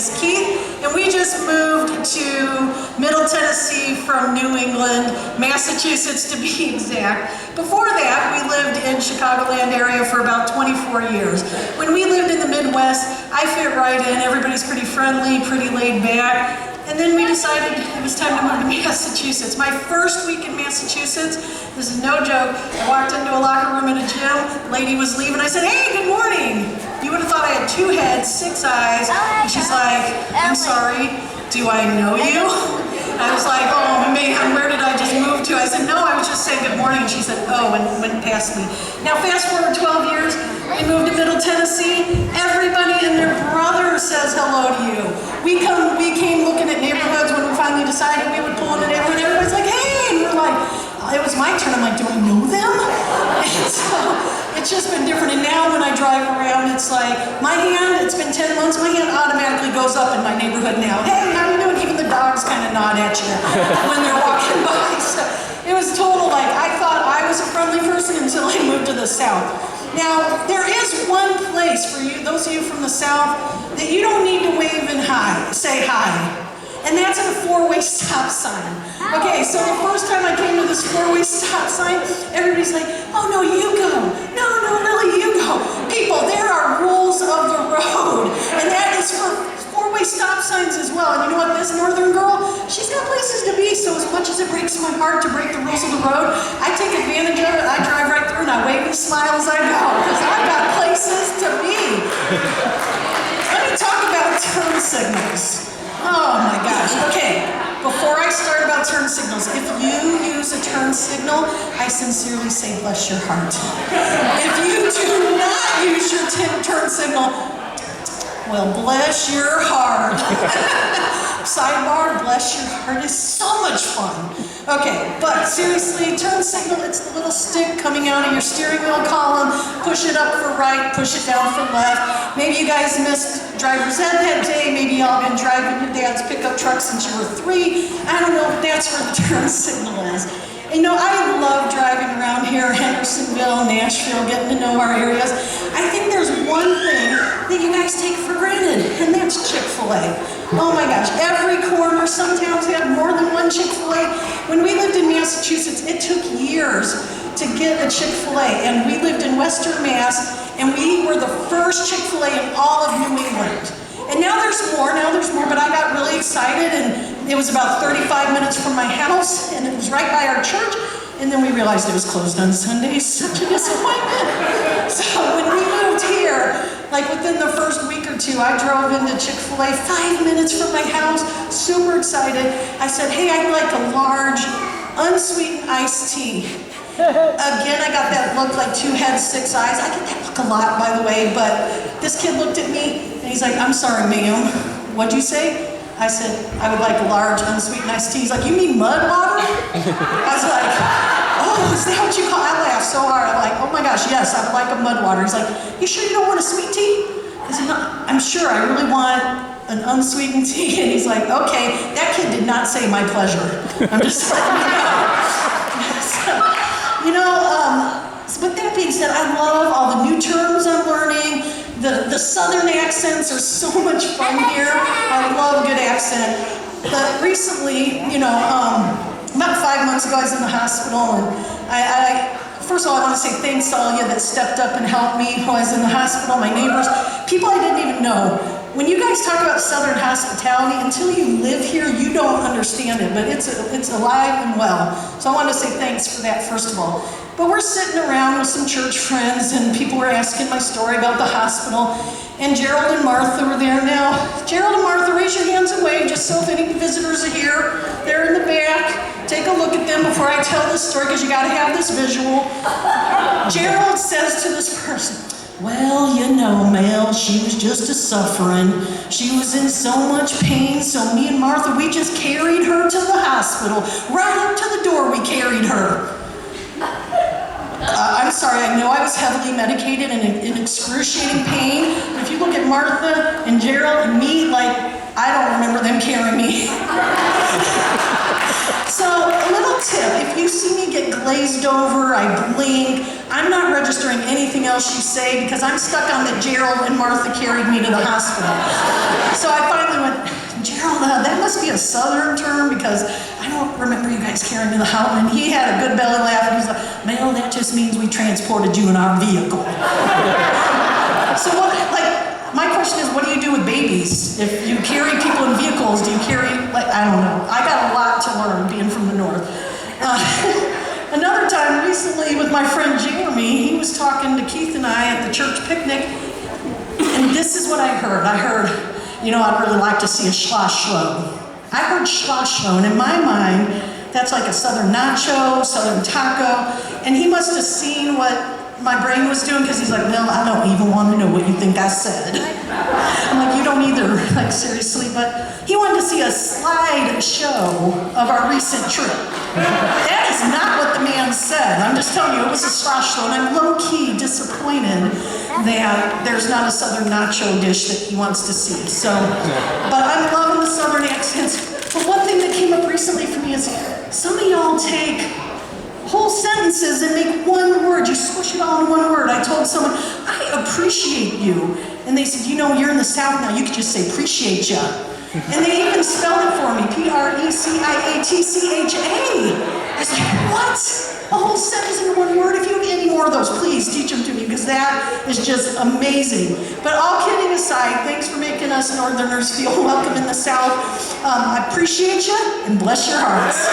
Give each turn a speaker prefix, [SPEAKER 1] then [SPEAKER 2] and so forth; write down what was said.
[SPEAKER 1] is Keith, and we just moved to Middle Tennessee from New England, Massachusetts to be exact. Before that, we lived in Chicagoland area for about 24 years. When we lived in the Midwest, I fit right in. Everybody's pretty friendly, pretty laid back. And then we decided it was time to move to Massachusetts. My first week in Massachusetts, this is no joke, I walked into a locker room at a gym, lady was leaving, I said, "Hey, good morning." You would have thought I had 2 heads, 6 eyes, and she's like, "I'm sorry, do I know you?" I was like, "Oh man, where did I just move to?" I said, "No, I was just saying good morning." And she said, "Oh," and went past me. Now fast forward 12 years, we moved to Middle Tennessee. Everybody and their brother says hello to you. We came looking at neighborhoods when we finally decided we would pull in a neighborhood. Everybody's like, "Hey," and we're like, it was my turn. I'm like, "Do I know them?" And so it's just been different. And now when I drive around, it's like my hand. It's been 10 months. My hand automatically goes up in my neighborhood now. "Hey, how you doing?" Even the dogs kind of nod at you when they're walking by. So it was total like I thought I was a friendly person until I moved to the South. Now, there is one place for you, those of you from the South, that you don't need to wave and say hi. And that's at a 4-way stop sign. Okay, so the first time I came to this 4-way stop sign, everybody's like, "Oh no, you go. No, really, you go." People, there are rules of the road. And that is for 4-way stop signs as well. And you know what, this northern girl, she's got places to be, so as much as it breaks my heart to break the rules of the road, I take advantage of it. I drive right through and I wave and smile as I go, because I've got places to be. Let me talk about turn signals. Oh my gosh, okay. Before I start about turn signals, if you use a turn signal, I sincerely say bless your heart. If you do not use your turn signal, well, bless your heart. Sidebar, bless your heart is so much fun. Okay, but seriously, turn signal, it's the little stick coming out of your steering wheel column. Push it up for right, push it down for left. Maybe you guys missed driver's ed that day. Maybe y'all been driving your dad's pickup truck since you were 3. I don't know, but that's where the turn signal is. You know, I love driving around here, Hendersonville, Nashville, getting to know our areas. I think there's one thing that you guys take for granted, and that's Chick-fil-A. Oh my gosh, every corner, some towns have more than one Chick-fil-A. When we lived in Massachusetts, it took years to get a Chick-fil-A, and we lived in Western Mass, and we were the first Chick-fil-A in all of New England. And now there's more, but I got really excited, and it was about 35 minutes from my house, and it was right by our church, and then we realized it was closed on Sundays. Such a disappointment. So when we moved here, like within the first week or 2, I drove into Chick-fil-A 5 minutes from my house, super excited. I said, "Hey, I'd like a large, unsweetened iced tea." Again, I got that look like 2 heads, 6 eyes. I get that look a lot, by the way, but this kid looked at me and he's like, "I'm sorry, ma'am, what'd you say?" I said, "I would like a large unsweetened iced tea." He's like, "You mean mud water?" I was like, "Oh, is that what you call it?" I laughed so hard. I'm like, "Oh my gosh, yes, I would like a mud water." He's like, "You sure you don't want a sweet tea?" I said, "No, I'm sure, I really want an unsweetened tea." And he's like, "Okay." That kid did not say "my pleasure." I'm just letting you know. With that being said, I love all the new terms I'm learning. The southern accents are so much fun here. I love a good accent. But recently, about 5 months ago, I was in the hospital, and first of all, I want to say thanks to all of you that stepped up and helped me while I was in the hospital, my neighbors, people I didn't even know. When you guys talk about Southern hospitality, until you live here, you don't understand it, but it's alive and well. So I want to say thanks for that, first of all. But we're sitting around with some church friends, and people were asking my story about the hospital, and Gerald and Martha were there. Now, Gerald and Martha, raise your hands and wave, just so if any visitors are here, they're in the back. Take a look at them before I tell this story, because you got to have this visual. Gerald says to this person, "Well, Mel, she was just a-suffering. She was in so much pain, so me and Martha, we just carried her to the hospital. Right up to the door, we carried her." I'm sorry, I know I was heavily medicated and in excruciating pain. But if you look at Martha and Gerald and me, like, I don't remember them carrying me. So a little tip, if you see me get glazed over, I blink, I'm not registering anything else you say because I'm stuck on that Gerald and Martha carried me to the hospital. So I finally went, Gerald, that must be a Southern term because I don't remember you guys carrying me to the hospital. And he had a good belly laugh and he's like, Mel, that just means we transported you in our vehicle. So what, my question is, what do you do with babies? If you carry people in vehicles, do you carry, I don't know. I got a lot to learn being from the North. Another time recently with my friend Jeremy, he was talking to Keith and I at the church picnic, and this is what I heard. I heard, I'd really like to see a schlosslo. I heard schlosslo, and in my mind, that's like a Southern nacho, Southern taco, and he must have seen what my brain was doing because he's like, Mel, I don't even want to know what you think I said. I'm like, you don't either, seriously, but he wanted to see a slide show of our recent trip. That is not what the man said. I'm just telling you, it was a slosh show, and I'm low-key disappointed that there's not a Southern nacho dish that he wants to see. So, but I'm loving the Southern accents. But one thing that came up recently for me is some of y'all take whole sentences and make one word. You squish it all in one word. I told someone, I appreciate you. And they said, you're in the South now. You could just say, appreciate ya. And they even spelled it for me, Preciatcha. I was like, what? A whole sentence in one word? If you have any more of those, please teach them to me, because that is just amazing. But all kidding aside, thanks for making us Northerners feel welcome in the South. I appreciate you, and bless your hearts.